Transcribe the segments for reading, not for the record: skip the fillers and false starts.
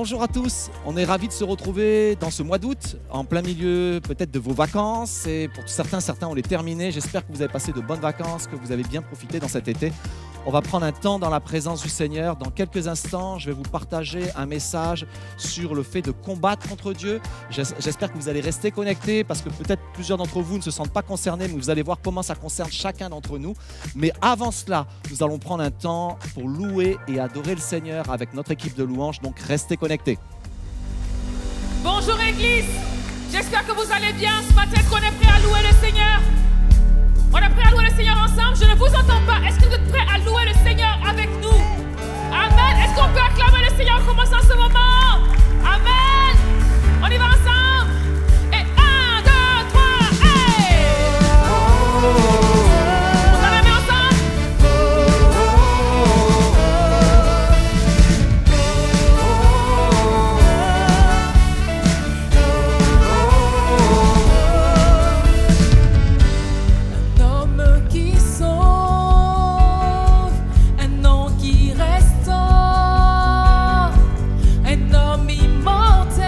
Bonjour à tous, on est ravis de se retrouver dans ce mois d'août, en plein milieu peut-être de vos vacances. Et pour certains ont les terminé. J'espère que vous avez passé de bonnes vacances, que vous avez bien profité dans cet été. On va prendre un temps dans la présence du Seigneur. Dans quelques instants, je vais vous partager un message sur le fait de combattre contre Dieu. J'espère que vous allez rester connectés parce que peut-être plusieurs d'entre vous ne se sentent pas concernés, mais vous allez voir comment ça concerne chacun d'entre nous. Mais avant cela, nous allons prendre un temps pour louer et adorer le Seigneur avec notre équipe de louanges. Donc restez connectés. Bonjour Église, j'espère que vous allez bien. Ce matin, est-ce qu'on est prêt à louer le Seigneur? On est prêt à louer le Seigneur ensemble? Je ne vous entends pas. Est-ce que vous êtes prêts à louer le Seigneur avec nous? Amen. Est-ce qu'on peut acclamer le Seigneur en commençant ce moment? Amen. On y va ensemble. Et 1, 2, 3, hey! On va la main ensemble. Un homme qui sauve, un nom qui restaure, un homme immortel,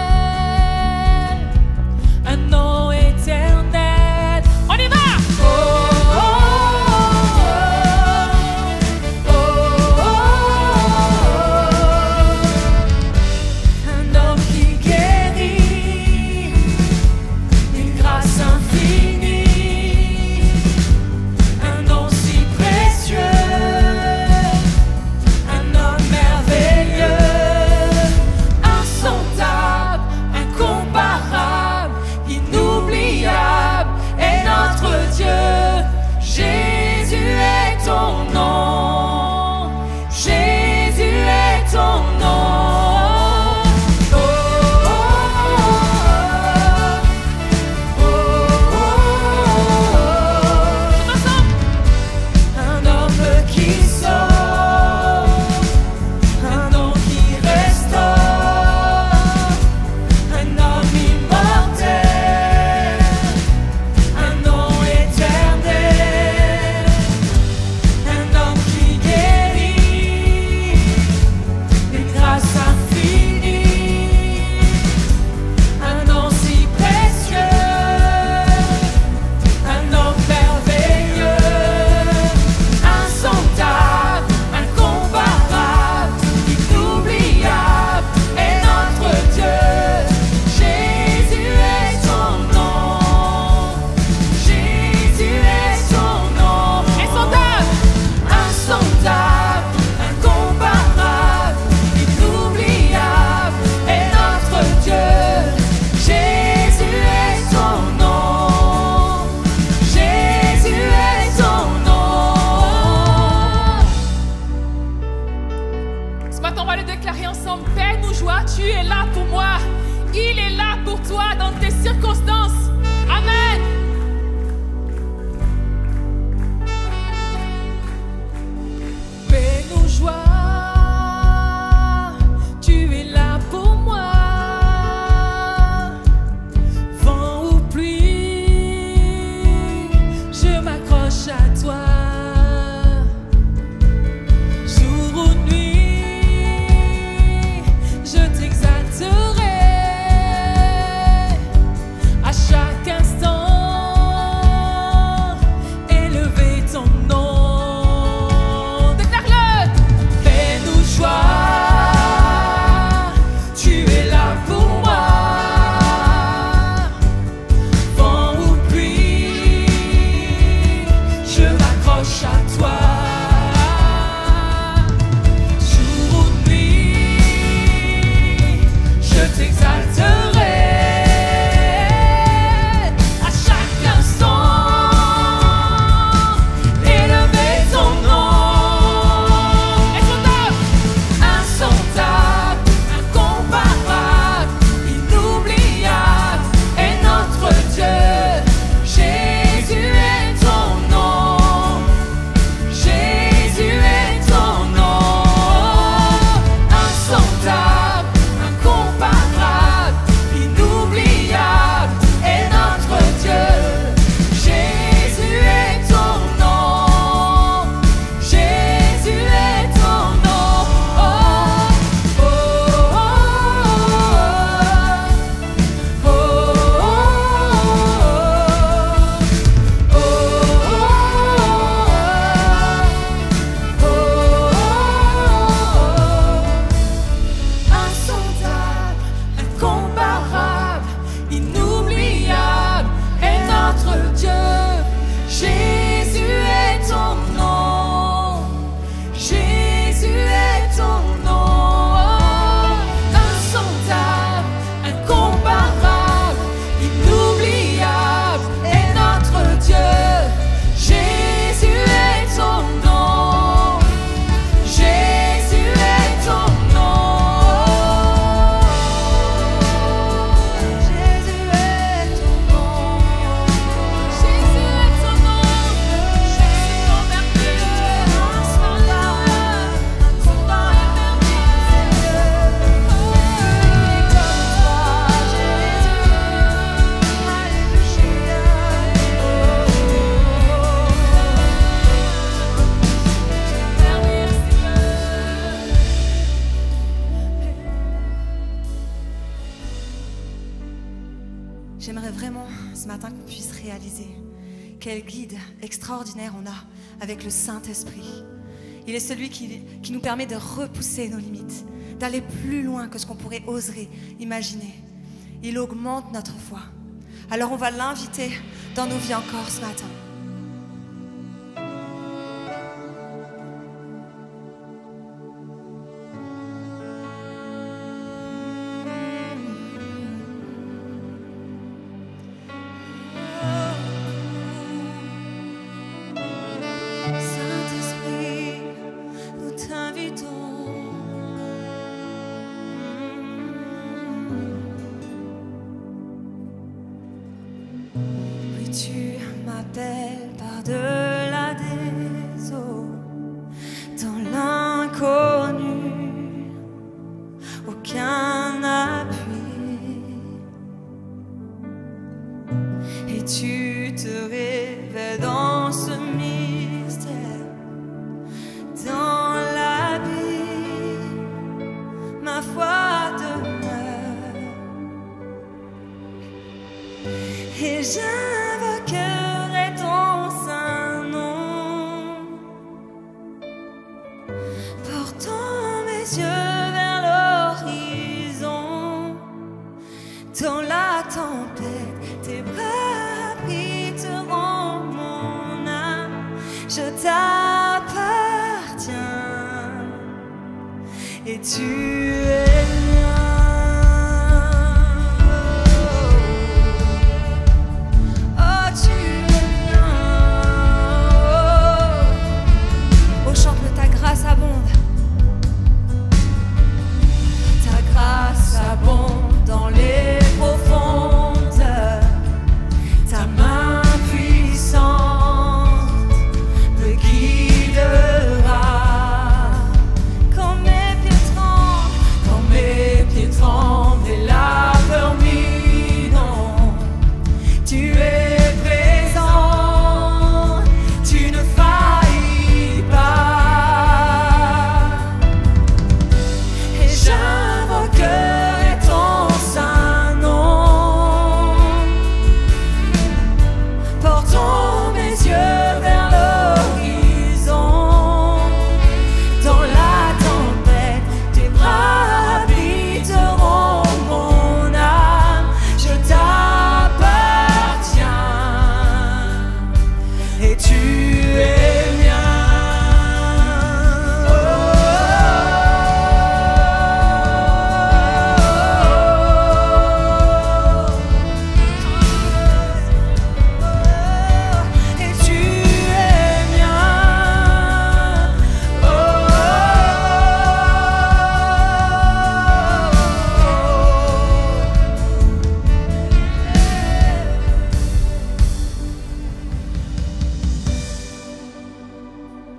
qu'on puisse réaliser quel guide extraordinaire on a avec le Saint-Esprit. Il est celui qui nous permet de repousser nos limites, d'aller plus loin que ce qu'on pourrait oser imaginer. Il augmente notre foi. Alors on va l'inviter dans nos vies encore ce matin. Tu m'appelles par-delà des eaux, dans l'inconnu, aucun appui. Et tu te révèles dans ce mystère, dans l'abîme, ma foi demeure. Et j'invoquerai ton saint nom, portant mes yeux vers l'horizon. Dans la tempête, tes bras abriteront mon âme. Je t'appartiens et tu es mien. Abonde. Ta grâce abonde dans les profondeurs. Ta main puissante me guidera. Quand mes pieds tremblent et la peur m'inonde, tu es présent, tu ne faillis pas. J'invoquerai ton saint nom, portant mes yeux vers l'horizon. Dans la tempête, tes bras habiteront mon âme. Je t'appartiens et tu es mien.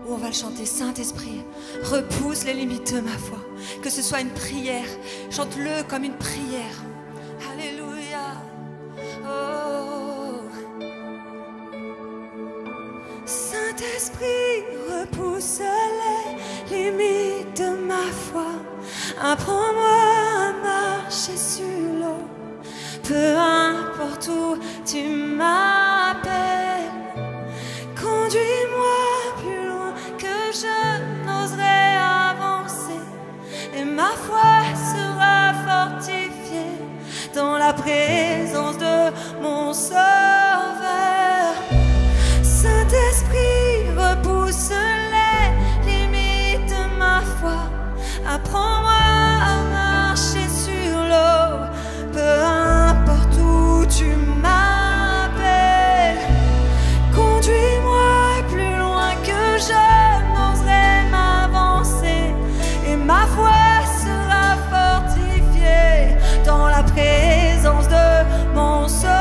On va le chanter. Saint-Esprit, repousse les limites de ma foi. Que ce soit une prière, chante-le comme une prière. Alléluia. Oh. Saint-Esprit, repousse les limites de ma foi. Apprends-moi à marcher sur l'eau. Peu importe où tu m'appelles, conduis-moi plus loin que je n'oserais avancer, et ma foi sera fortifiée dans la présence de mon Sauveur. Saint-Esprit, repousse les limites de ma foi. Apprends-moi à marcher sur l'eau. Peu importe où tu m'appelles, conduis-moi plus loin que je n'oserais m'avancer, et ma foi sera fortifiée dans la présence de mon Sauveur.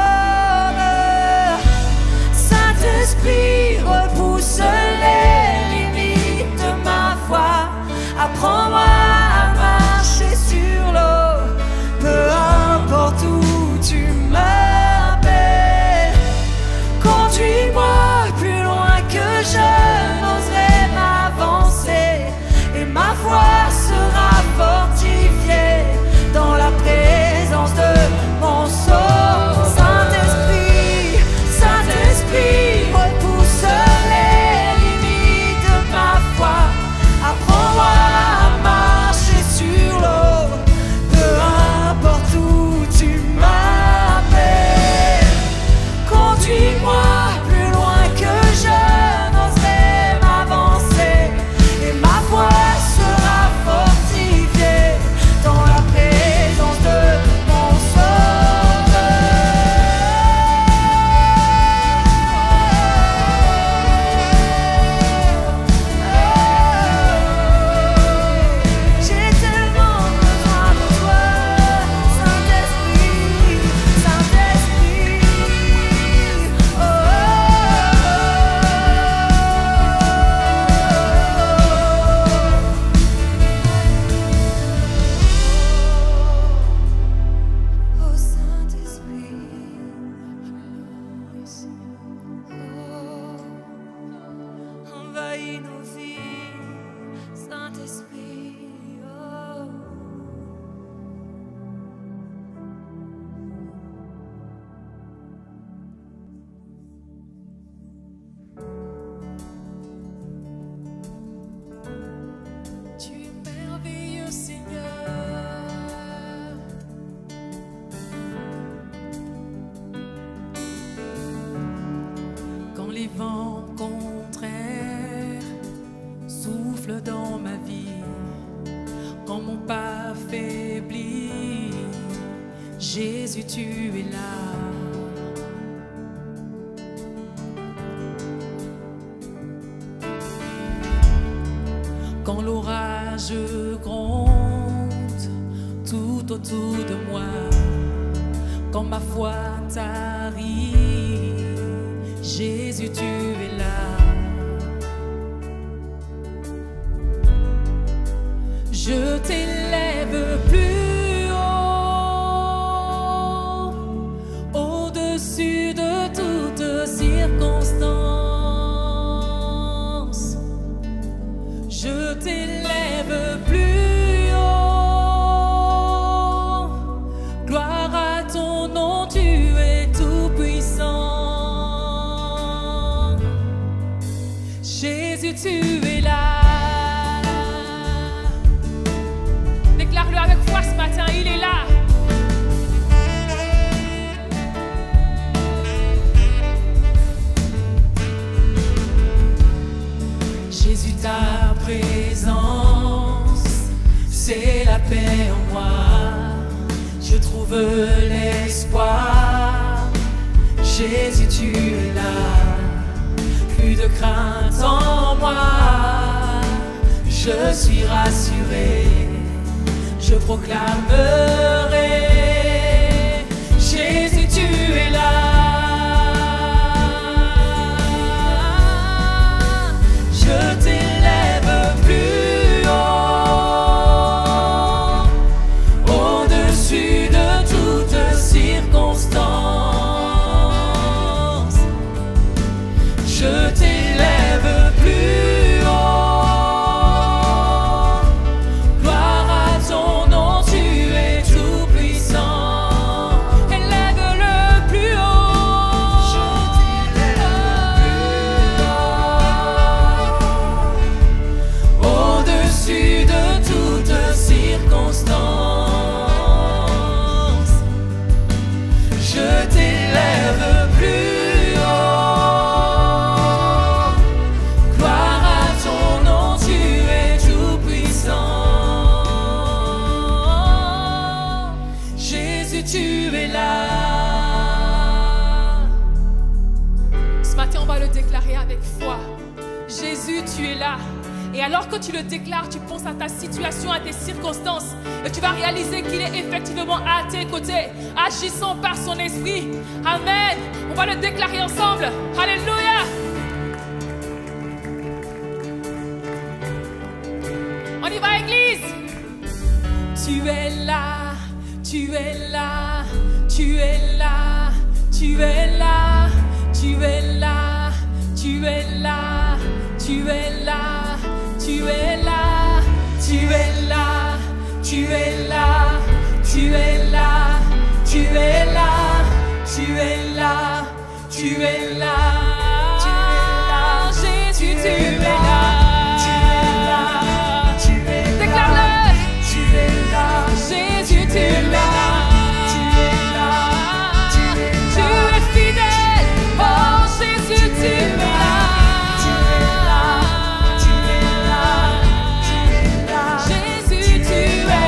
remplis nos vies, Saint-Esprit. Oh. Tu es merveilleux, Seigneur. Quand les vents contraires soufflent dans ma vie, quand mon pas faiblit, Jésus, tu es là. Quand l'orage gronde tout autour de moi, quand ma foi tarit, Jésus, tu es là. Je t'élève plus haut, au-dessus de toute circonstance. Je t'élève plus haut, gloire à ton nom, tu es tout puissant. Jésus, tu es là. Déclare-le avec foi ce matin, il est là. Jésus, ta présence, c'est la paix en moi. Je trouve l'espoir. Jésus, tu es là. Plus de crainte en moi. Je suis rassuré. Je proclamerai. Jésus, tu es là. Je t'élève plus haut, au-dessus de toute circonstance. Je t'élève plus haut, gloire à ton nom, tu es tout puissant. Élève-le plus haut. Je t'élève plus haut, au-dessus de toute circonstance. Je t'élève plus haut, gloire à ton nom, tu es tout puissant. Jésus, tu es là. Ce matin, on va le déclarer avec foi. Jésus, tu es là. Et alors que tu le déclares, tu penses à ta situation, à tes circonstances, et tu vas réaliser qu'il est effectivement à tes côtés, agissant par son esprit. Amen. On va le déclarer ensemble. Alléluia. On y va, Église. Tu es là, tu es là, tu es là, tu es là, tu es là, tu es là, tu es là, tu es là, tu es là, tu es là, tu es là, tu es là, tu es là, tu es là, Jésus, tu es là. Déclare-le. Jésus, tu es là. Tu es fidèle. Oh, Jésus, tu es là. Jésus, tu es là.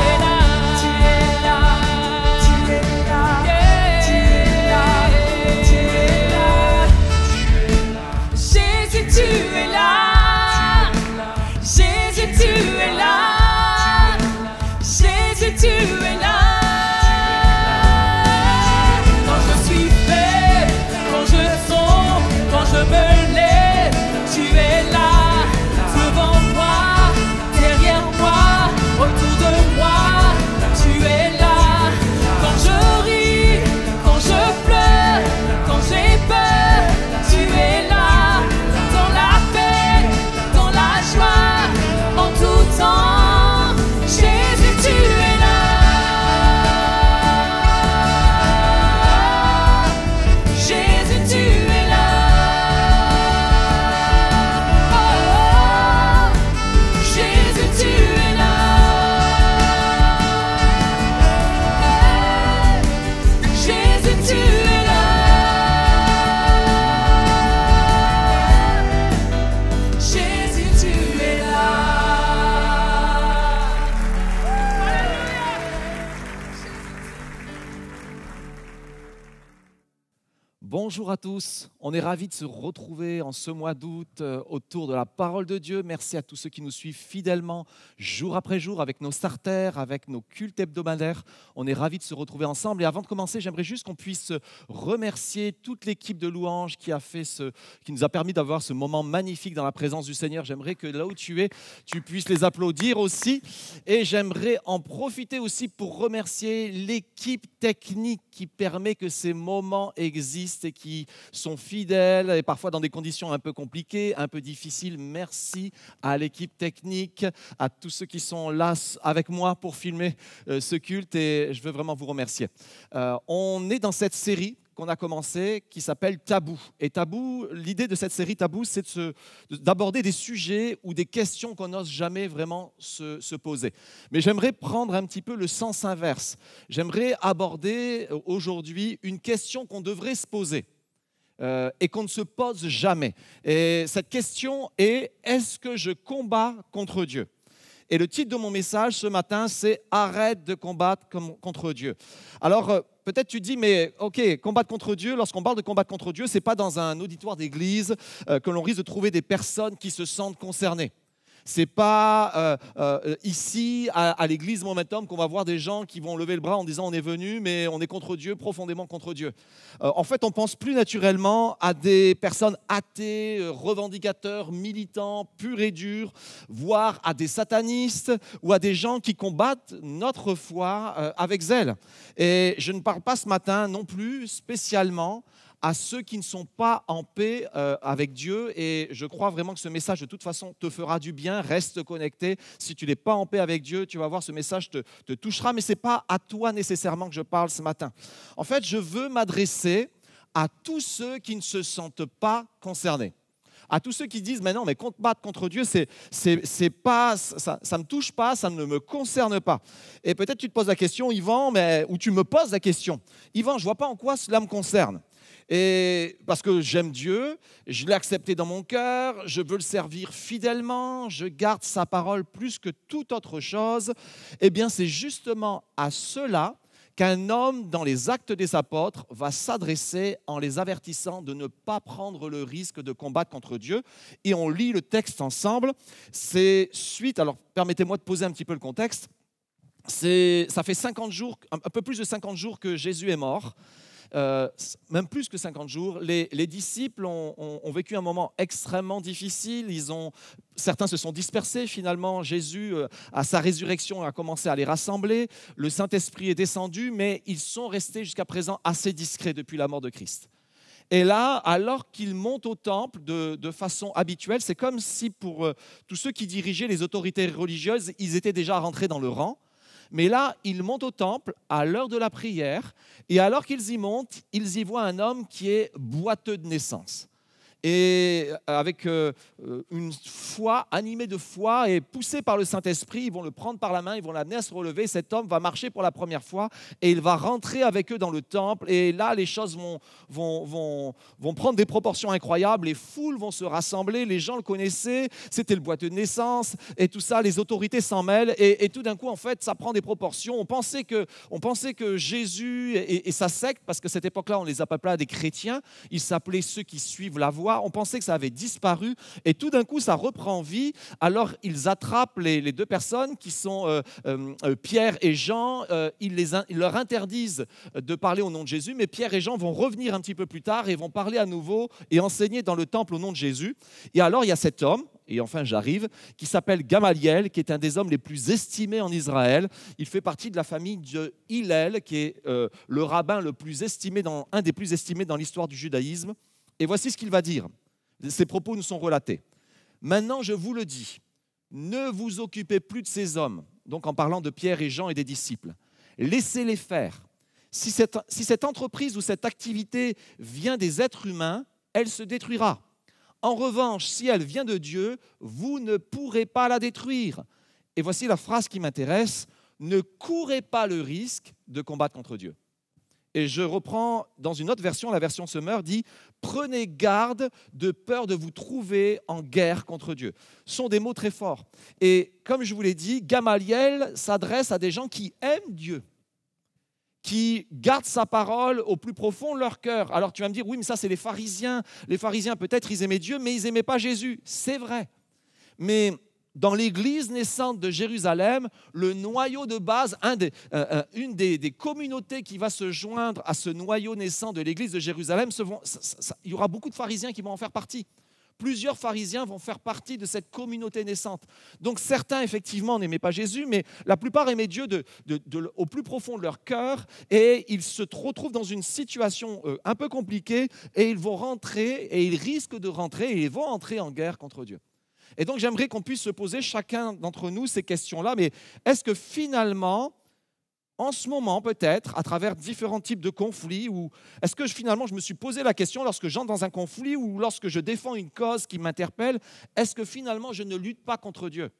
Bonjour à tous, on est ravis de se retrouver en ce mois d'août autour de la parole de Dieu. Merci à tous ceux qui nous suivent fidèlement jour après jour avec nos starters, avec nos cultes hebdomadaires. On est ravis de se retrouver ensemble. Et avant de commencer, j'aimerais juste qu'on puisse remercier toute l'équipe de louanges qui nous a permis d'avoir ce moment magnifique dans la présence du Seigneur. J'aimerais que là où tu es, tu puisses les applaudir aussi. Et j'aimerais en profiter aussi pour remercier l'équipe technique qui permet que ces moments existent et qui sont fidèles et parfois dans des conditions un peu compliquées, un peu difficiles. Merci à l'équipe technique, à tous ceux qui sont là avec moi pour filmer ce culte et je veux vraiment vous remercier. On est dans cette série qu'on a commencé qui s'appelle Tabou. Et Tabou, l'idée de cette série Tabou, c'est d'aborder des sujets ou des questions qu'on n'ose jamais vraiment se poser. Mais j'aimerais prendre un petit peu le sens inverse. J'aimerais aborder aujourd'hui une question qu'on devrait se poser et qu'on ne se pose jamais. Et cette question est: est-ce que je combats contre Dieu ? Et le titre de mon message ce matin, c'est « Arrête de combattre contre Dieu ». Alors, peut-être tu dis, mais ok, combattre contre Dieu, lorsqu'on parle de combattre contre Dieu, ce n'est pas dans un auditoire d'église que l'on risque de trouver des personnes qui se sentent concernées. Ce n'est pas ici, à l'église Momentum, qu'on va voir des gens qui vont lever le bras en disant « on est venu, mais on est contre Dieu, profondément contre Dieu ». En fait, on pense plus naturellement à des personnes athées, revendicateurs, militants, purs et durs, voire à des satanistes ou à des gens qui combattent notre foi avec zèle. Et je ne parle pas ce matin non plus spécialement à ceux qui ne sont pas en paix avec Dieu. Et je crois vraiment que ce message, de toute façon, te fera du bien. Reste connecté. Si tu n'es pas en paix avec Dieu, tu vas voir, ce message te touchera. Mais ce n'est pas à toi nécessairement que je parle ce matin. En fait, je veux m'adresser à tous ceux qui ne se sentent pas concernés. À tous ceux qui disent « mais non, mais combattre contre Dieu, c'est pas, ça ne me touche pas, ça ne me concerne pas ». Et peut-être tu te poses la question, Yvan, ou tu me poses la question, « Yvan, je ne vois pas en quoi cela me concerne ». Et parce que j'aime Dieu, je l'ai accepté dans mon cœur, je veux le servir fidèlement, je garde sa parole plus que toute autre chose. Eh bien, c'est justement à cela qu'un homme dans les Actes des Apôtres va s'adresser en les avertissant de ne pas prendre le risque de combattre contre Dieu. Et on lit le texte ensemble. C'est suite, alors permettez-moi de poser un petit peu le contexte. Ça fait 50 jours, un peu plus de 50 jours que Jésus est mort. Même plus que 50 jours, les disciples ont vécu un moment extrêmement difficile. Certains se sont dispersés. Finalement, Jésus, à sa résurrection, a commencé à les rassembler. Le Saint-Esprit est descendu, mais ils sont restés jusqu'à présent assez discrets depuis la mort de Christ. Et là, alors qu'ils montent au temple de façon habituelle, c'est comme si pour tous ceux qui dirigeaient les autorités religieuses, ils étaient déjà rentrés dans le rang. Mais là, ils montent au temple à l'heure de la prière, et alors qu'ils y montent, ils y voient un homme qui est boiteux de naissance. Et avec une foi, animé de foi et poussé par le Saint-Esprit, ils vont le prendre par la main, ils vont l'amener à se relever. Cet homme va marcher pour la première fois et il va rentrer avec eux dans le temple. Et là, les choses vont prendre des proportions incroyables. Les foules vont se rassembler, les gens le connaissaient, c'était le boiteux de naissance et tout ça, les autorités s'en mêlent. Et tout d'un coup, en fait, ça prend des proportions. On pensait que Jésus et sa secte, parce qu'à cette époque-là, on ne les appelait pas des chrétiens, ils s'appelaient ceux qui suivent la voie. On pensait que ça avait disparu et tout d'un coup ça reprend vie. Alors ils attrapent les deux personnes qui sont Pierre et Jean. Ils leur interdisent de parler au nom de Jésus, mais Pierre et Jean vont revenir un petit peu plus tard et vont parler à nouveau et enseigner dans le temple au nom de Jésus. Et alors il y a cet homme, et enfin j'arrive, qui s'appelle Gamaliel, qui est un des hommes les plus estimés en Israël. Il fait partie de la famille de Hillel, qui est le rabbin le plus estimé, un des plus estimés dans l'histoire du judaïsme. Et voici ce qu'il va dire. Ses propos nous sont relatés. « Maintenant, je vous le dis, ne vous occupez plus de ces hommes. » Donc en parlant de Pierre et Jean et des disciples. « Laissez-les faire. Si cette entreprise ou cette activité vient des êtres humains, elle se détruira. En revanche, si elle vient de Dieu, vous ne pourrez pas la détruire. » Et voici la phrase qui m'intéresse. « Ne courez pas le risque de combattre contre Dieu. » Et je reprends dans une autre version, la version Semeur dit « Prenez garde de peur de vous trouver en guerre contre Dieu. » Ce sont des mots très forts. Et comme je vous l'ai dit, Gamaliel s'adresse à des gens qui aiment Dieu, qui gardent sa parole au plus profond de leur cœur. Alors tu vas me dire, oui, mais ça c'est les pharisiens. Les pharisiens, peut-être, ils aimaient Dieu, mais ils n'aimaient pas Jésus. C'est vrai. Mais dans l'église naissante de Jérusalem, le noyau de base, une des communautés qui va se joindre à ce noyau naissant de l'église de Jérusalem, il y aura beaucoup de pharisiens qui vont en faire partie. Plusieurs pharisiens vont faire partie de cette communauté naissante. Donc certains, effectivement, n'aimaient pas Jésus, mais la plupart aimaient Dieu au plus profond de leur cœur, et ils se retrouvent dans une situation un peu compliquée, et ils vont rentrer, et ils risquent de rentrer, et ils vont entrer en guerre contre Dieu. Et donc j'aimerais qu'on puisse se poser chacun d'entre nous ces questions-là, mais est-ce que finalement, en ce moment peut-être, à travers différents types de conflits, ou est-ce que finalement je me suis posé la question lorsque j'entre dans un conflit ou lorsque je défends une cause qui m'interpelle, est-ce que finalement je ne lutte pas contre Dieu ?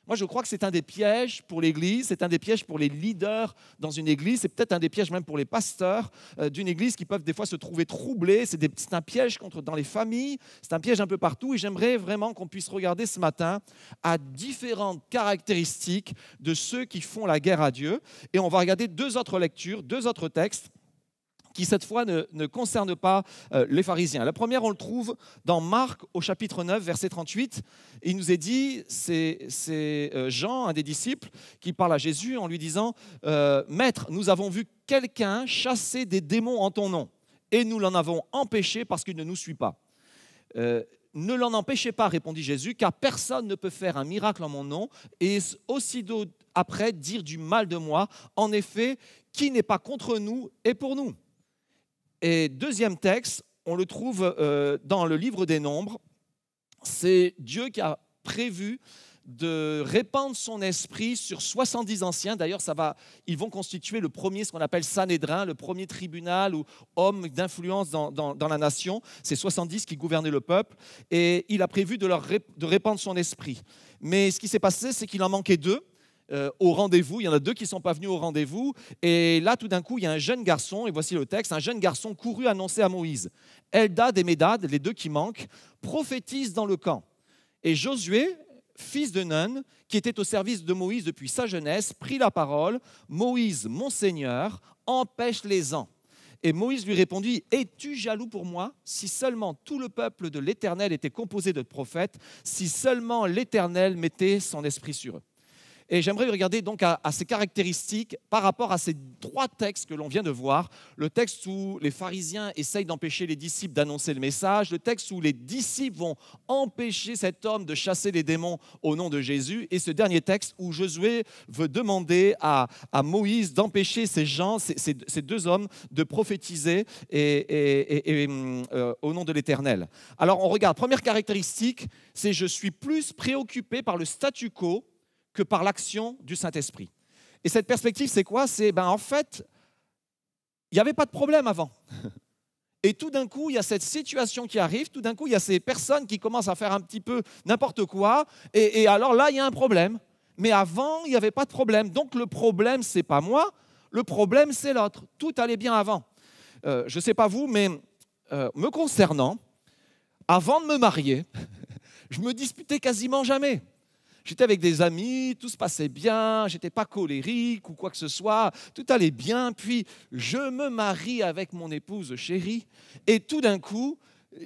Moi, je crois que c'est un des pièges pour l'Église, c'est un des pièges pour les leaders dans une Église, c'est peut-être un des pièges même pour les pasteurs d'une Église qui peuvent des fois se trouver troublés. C'est un piège dans les familles, c'est un piège un peu partout. Et j'aimerais vraiment qu'on puisse regarder ce matin à différentes caractéristiques de ceux qui font la guerre à Dieu. Et on va regarder deux autres lectures, deux autres textes qui cette fois ne concerne pas les pharisiens. La première, on le trouve dans Marc au chapitre 9, verset 38. Il nous est dit, c'est Jean, un des disciples, qui parle à Jésus en lui disant « Maître, nous avons vu quelqu'un chasser des démons en ton nom, et nous l'en avons empêché parce qu'il ne nous suit pas. » Ne l'en empêchez pas, répondit Jésus, car personne ne peut faire un miracle en mon nom et aussitôt après dire du mal de moi. En effet, qui n'est pas contre nous est pour nous. Et deuxième texte, on le trouve dans le livre des Nombres. C'est Dieu qui a prévu de répandre son esprit sur 70 anciens. D'ailleurs, ils vont constituer le premier, ce qu'on appelle Sanhédrin, le premier tribunal ou homme d'influence dans la nation. C'est 70 qui gouvernaient le peuple. Et il a prévu de répandre son esprit. Mais ce qui s'est passé, c'est qu'il en manquait deux. Au rendez-vous, il y en a deux qui ne sont pas venus au rendez-vous, et là tout d'un coup il y a un jeune garçon, et voici le texte, un jeune garçon courut annoncer à Moïse, Eldad et Médad, les deux qui manquent, prophétisent dans le camp. Et Josué, fils de Nun, qui était au service de Moïse depuis sa jeunesse, prit la parole, Moïse, mon Seigneur, empêche-les-en. Et Moïse lui répondit, es-tu jaloux pour moi, si seulement tout le peuple de l'Éternel était composé de prophètes, si seulement l'Éternel mettait son esprit sur eux. Et j'aimerais regarder donc à ces caractéristiques par rapport à ces trois textes que l'on vient de voir. Le texte où les pharisiens essayent d'empêcher les disciples d'annoncer le message. Le texte où les disciples vont empêcher cet homme de chasser les démons au nom de Jésus. Et ce dernier texte où Josué veut demander à Moïse d'empêcher ces gens, ces deux hommes, de prophétiser au nom de l'Éternel. Alors on regarde, première caractéristique, c'est je suis plus préoccupé par le statu quo que par l'action du Saint-Esprit. Et cette perspective, c'est quoi ? C'est, en fait, il n'y avait pas de problème avant. Et tout d'un coup, il y a cette situation qui arrive, tout d'un coup, il y a ces personnes qui commencent à faire un petit peu n'importe quoi, et alors là, il y a un problème. Mais avant, il n'y avait pas de problème. Donc le problème, ce n'est pas moi, le problème, c'est l'autre. Tout allait bien avant. Je ne sais pas vous, mais me concernant, avant de me marier, je me disputais quasiment jamais. J'étais avec des amis, tout se passait bien, je n'étais pas colérique ou quoi que ce soit, tout allait bien. Puis je me marie avec mon épouse chérie et tout d'un coup,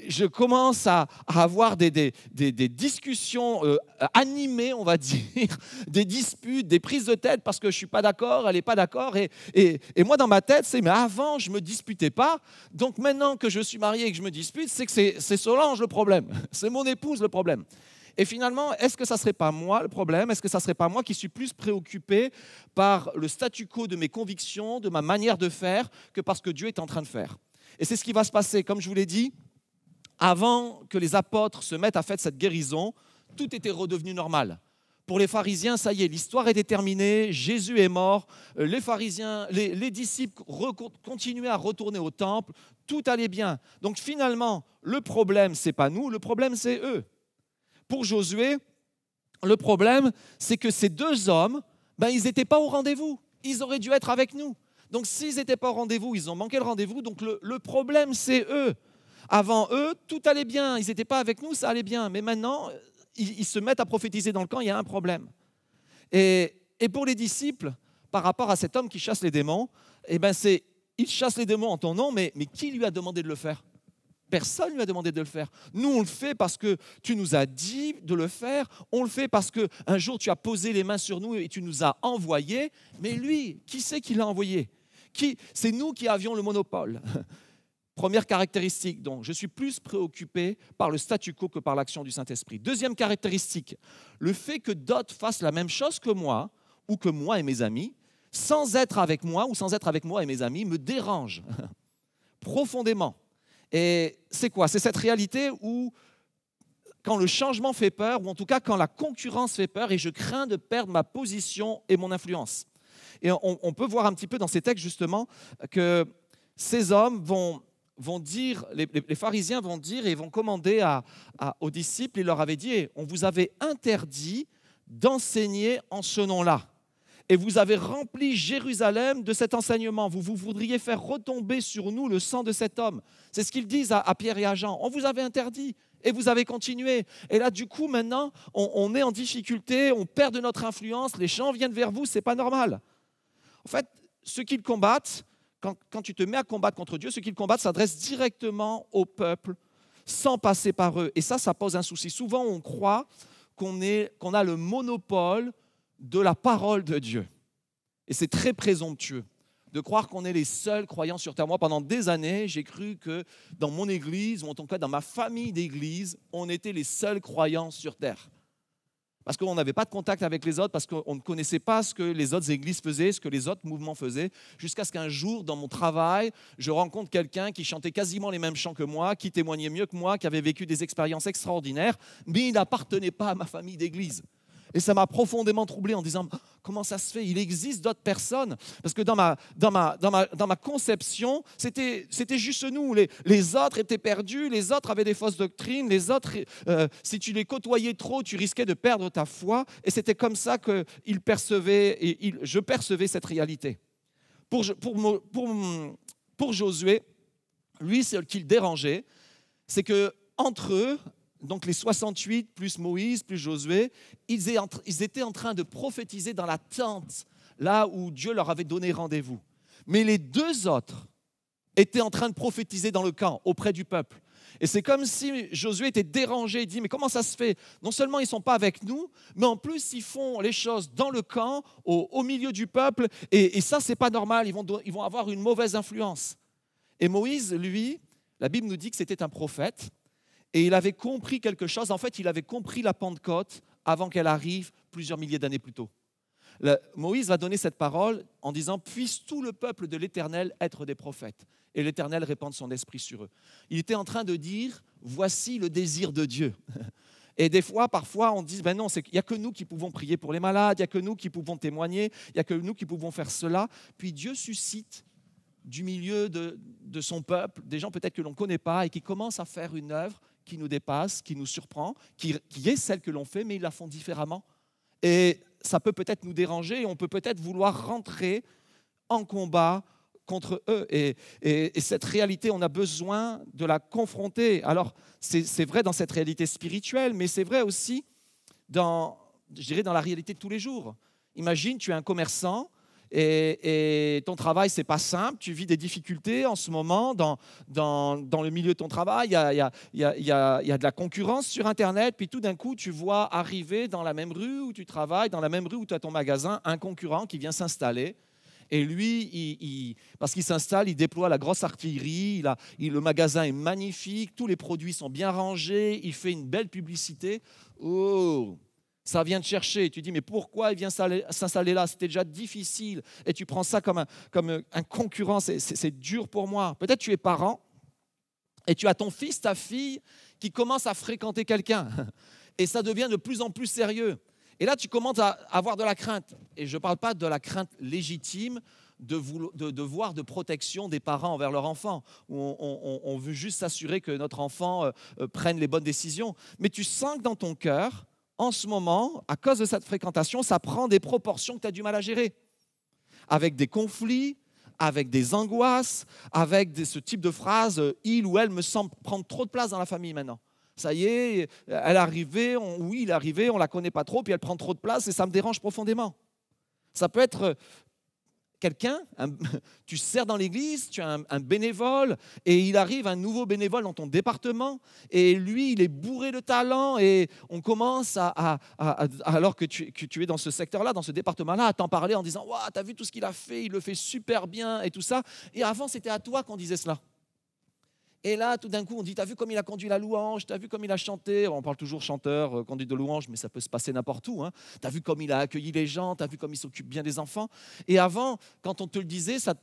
je commence à avoir des discussions animées, on va dire, des disputes, des prises de tête parce que je ne suis pas d'accord, elle n'est pas d'accord. Et moi, dans ma tête, c'est mais avant, je ne me disputais pas. Donc maintenant que je suis marié et que je me dispute, c'est que c'est Solange le problème, c'est mon épouse le problème. Et finalement, est-ce que ça ne serait pas moi le problème ? Est-ce que ça ne serait pas moi qui suis plus préoccupé par le statu quo de mes convictions, de ma manière de faire, que par ce que Dieu est en train de faire ? Et c'est ce qui va se passer. Comme je vous l'ai dit, avant que les apôtres se mettent à faire cette guérison, tout était redevenu normal. Pour les pharisiens, ça y est, l'histoire est terminée, Jésus est mort, les pharisiens, les disciples continuaient à retourner au temple, tout allait bien. Donc finalement, le problème, ce n'est pas nous, le problème, c'est eux. Pour Josué, le problème, c'est que ces deux hommes, ils n'étaient pas au rendez-vous. Ils auraient dû être avec nous. Donc, s'ils n'étaient pas au rendez-vous, ils ont manqué le rendez-vous. Donc, le problème, c'est eux. Avant eux, tout allait bien. Ils n'étaient pas avec nous, ça allait bien. Mais maintenant, ils se mettent à prophétiser dans le camp, il y a un problème. Et pour les disciples, par rapport à cet homme qui chasse les démons, eh ben c'est, il chasse les démons en ton nom, mais qui lui a demandé de le faire? Personne ne lui a demandé de le faire. Nous, on le fait parce que tu nous as dit de le faire. On le fait parce qu'un jour, tu as posé les mains sur nous et tu nous as envoyés. Mais lui, qui c'est qui l'a envoyé? C'est nous qui avions le monopole. Première caractéristique, donc, je suis plus préoccupé par le statu quo que par l'action du Saint-Esprit. Deuxième caractéristique, le fait que d'autres fassent la même chose que moi, ou que moi et mes amis, sans être avec moi, ou sans être avec moi et mes amis, me dérange profondément. Et c'est quoi? C'est cette réalité où, quand le changement fait peur, ou en tout cas quand la concurrence fait peur, et je crains de perdre ma position et mon influence. Et on peut voir un petit peu dans ces textes, justement, que ces hommes vont dire, les pharisiens vont dire et vont commander aux disciples, ils leur avaient dit, on vous avait interdit d'enseigner en ce nom-là. Et vous avez rempli Jérusalem de cet enseignement. Vous voudriez faire retomber sur nous le sang de cet homme. C'est ce qu'ils disent à Pierre et à Jean. On vous avait interdit et vous avez continué. Et là, du coup, maintenant, on est en difficulté, on perd de notre influence, les gens viennent vers vous, ce n'est pas normal. En fait, ceux qu'ils combattent, quand tu te mets à combattre contre Dieu, ceux qu'ils combattent s'adressent directement au peuple sans passer par eux. Et ça pose un souci. Souvent, on croit qu'on a le monopole de la parole de Dieu. Et c'est très présomptueux de croire qu'on est les seuls croyants sur terre. Moi, pendant des années, j'ai cru que dans mon église, ou en tout cas dans ma famille d'église, on était les seuls croyants sur terre. Parce qu'on n'avait pas de contact avec les autres, parce qu'on ne connaissait pas ce que les autres églises faisaient, ce que les autres mouvements faisaient, jusqu'à ce qu'un jour, dans mon travail, je rencontre quelqu'un qui chantait quasiment les mêmes chants que moi, qui témoignait mieux que moi, qui avait vécu des expériences extraordinaires, mais il n'appartenait pas à ma famille d'église. Et ça m'a profondément troublé en disant, comment ça se fait? Il existe d'autres personnes. Parce que dans ma conception, c'était juste nous. Les autres étaient perdus, les autres avaient des fausses doctrines, les autres, si tu les côtoyais trop, tu risquais de perdre ta foi. Et c'était comme ça que je percevais cette réalité. Pour Josué, lui, ce qui le dérangeait, c'est qu'entre eux, donc les 68 plus Moïse plus Josué, ils étaient en train de prophétiser dans la tente, là où Dieu leur avait donné rendez-vous. Mais les deux autres étaient en train de prophétiser dans le camp, auprès du peuple. Et c'est comme si Josué était dérangé, il dit, mais comment ça se fait? Non seulement ils ne sont pas avec nous, mais en plus ils font les choses dans le camp, au milieu du peuple, et ça, ce n'est pas normal, ils vont avoir une mauvaise influence. Et Moïse, lui, la Bible nous dit que c'était un prophète, et il avait compris quelque chose. En fait, il avait compris la Pentecôte avant qu'elle arrive plusieurs milliers d'années plus tôt. Moïse va donner cette parole en disant « Puisse tout le peuple de l'Éternel être des prophètes. » Et l'Éternel répand son esprit sur eux. Il était en train de dire « Voici le désir de Dieu. » Et des fois, parfois, on dit « Ben non, il n'y a que nous qui pouvons prier pour les malades, il n'y a que nous qui pouvons témoigner, il n'y a que nous qui pouvons faire cela. » Puis Dieu suscite du milieu de son peuple des gens peut-être que l'on ne connaît pas et qui commencent à faire une œuvre qui nous dépasse, qui nous surprend, qui est celle que l'on fait, mais ils la font différemment. Et ça peut peut-être nous déranger et on peut peut-être vouloir rentrer en combat contre eux. Et cette réalité, on a besoin de la confronter. Alors, c'est vrai dans cette réalité spirituelle, mais c'est vrai aussi dans la réalité de tous les jours. Imagine, tu es un commerçant, et ton travail, ce n'est pas simple, tu vis des difficultés en ce moment dans le milieu de ton travail, il y a de la concurrence sur Internet, puis tout d'un coup, tu vois arriver dans la même rue où tu travailles, dans la même rue où tu as ton magasin, un concurrent qui vient s'installer. Et lui, parce qu'il s'installe, il déploie la grosse artillerie, le magasin est magnifique, tous les produits sont bien rangés, il fait une belle publicité. Oh, ça vient te chercher. Et tu dis, mais pourquoi il vient s'installer là? C'était déjà difficile. Et tu prends ça comme un concurrent. C'est dur pour moi. Peut-être tu es parent et tu as ton fils, ta fille qui commence à fréquenter quelqu'un. Et ça devient de plus en plus sérieux. Et là, tu commences à avoir de la crainte. Et je ne parle pas de la crainte légitime de devoir de protection des parents envers leur enfant. On veut juste s'assurer que notre enfant prenne les bonnes décisions. Mais tu sens que dans ton cœur, en ce moment, à cause de cette fréquentation, ça prend des proportions que tu as du mal à gérer. Avec des conflits, avec des angoisses, avec ce type de phrases, il ou elle me semble prendre trop de place dans la famille maintenant. Ça y est, elle est arrivée, oui, il est arrivé, on ne la connaît pas trop, puis elle prend trop de place et ça me dérange profondément. Ça peut être quelqu'un, tu sers dans l'église, tu as un bénévole, et il arrive un nouveau bénévole dans ton département, et lui, il est bourré de talent, et on commence alors que tu es dans ce secteur-là, dans ce département-là, à t'en parler en disant « Waouh, t'as vu tout ce qu'il a fait, il le fait super bien, et tout ça. » Et avant, c'était à toi qu'on disait cela. Et là, tout d'un coup, on dit, t'as vu comme il a conduit la louange, t'as vu comme il a chanté, on parle toujours chanteur, conduite de louange, mais ça peut se passer n'importe où. Hein. T'as vu comme il a accueilli les gens, t'as vu comme il s'occupe bien des enfants. Et avant, quand on te le disait, ça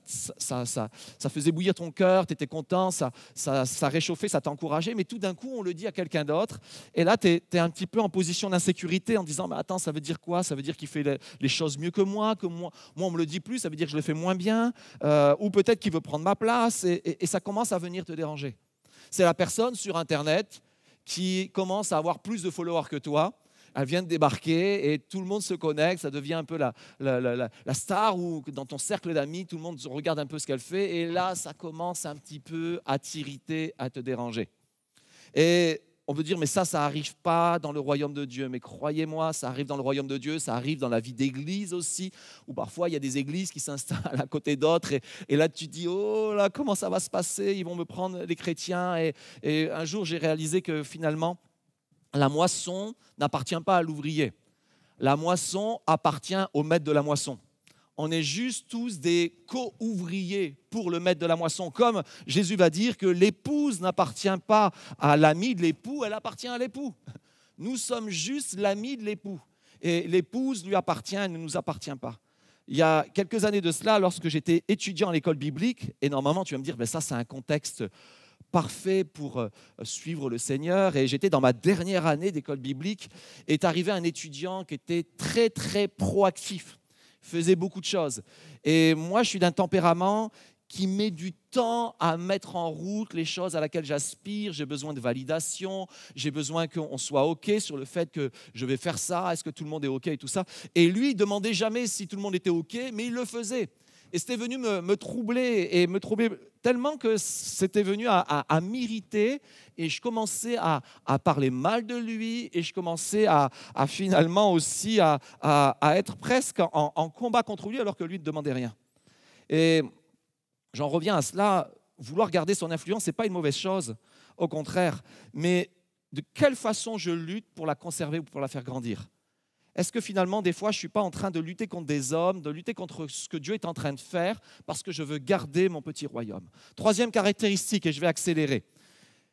faisait bouillir ton cœur, t'étais content, ça réchauffait, ça t'encourageait, mais tout d'un coup, on le dit à quelqu'un d'autre. Et là, t'es un petit peu en position d'insécurité en disant, mais attends, ça veut dire quoi? Ça veut dire qu'il fait les choses mieux que moi on me le dit plus, ça veut dire que je le fais moins bien, ou peut-être qu'il veut prendre ma place, et ça commence à venir te déranger. C'est la personne sur Internet qui commence à avoir plus de followers que toi. Elle vient de débarquer et tout le monde se connecte. Ça devient un peu la star où dans ton cercle d'amis, tout le monde regarde un peu ce qu'elle fait. Et là, ça commence un petit peu à t'irriter, à te déranger. Et on peut dire, mais ça n'arrive pas dans le royaume de Dieu. Mais croyez-moi, ça arrive dans le royaume de Dieu, ça arrive dans la vie d'église aussi, où parfois il y a des églises qui s'installent à côté d'autres. Et là, tu te dis, oh là, comment ça va se passer? Ils vont me prendre les chrétiens. Et un jour, j'ai réalisé que finalement, la moisson n'appartient pas à l'ouvrier. La moisson appartient au maître de la moisson. On est juste tous des co-ouvriers pour le maître de la moisson. Comme Jésus va dire que l'épouse n'appartient pas à l'ami de l'époux, elle appartient à l'époux. Nous sommes juste l'ami de l'époux. Et l'épouse lui appartient, elle ne nous appartient pas. Il y a quelques années de cela, lorsque j'étais étudiant à l'école biblique, et normalement tu vas me dire, ben ça c'est un contexte parfait pour suivre le Seigneur. Et j'étais dans ma dernière année d'école biblique, et est arrivé un étudiant qui était très très proactif. Faisait beaucoup de choses. Et moi, je suis d'un tempérament qui met du temps à mettre en route les choses à laquelle j'aspire. J'ai besoin de validation, j'ai besoin qu'on soit OK sur le fait que je vais faire ça, est-ce que tout le monde est OK et tout ça. Et lui, il ne demandait jamais si tout le monde était OK, mais il le faisait. Et c'était venu me troubler, et me troubler tellement que c'était venu à m'irriter, et je commençais à parler mal de lui, et je commençais à finalement aussi à être presque en combat contre lui alors que lui ne demandait rien. Et j'en reviens à cela, vouloir garder son influence, ce n'est pas une mauvaise chose, au contraire, mais de quelle façon je lutte pour la conserver ou pour la faire grandir? Est-ce que finalement, des fois, je ne suis pas en train de lutter contre des hommes, de lutter contre ce que Dieu est en train de faire parce que je veux garder mon petit royaume? Troisième caractéristique, et je vais accélérer.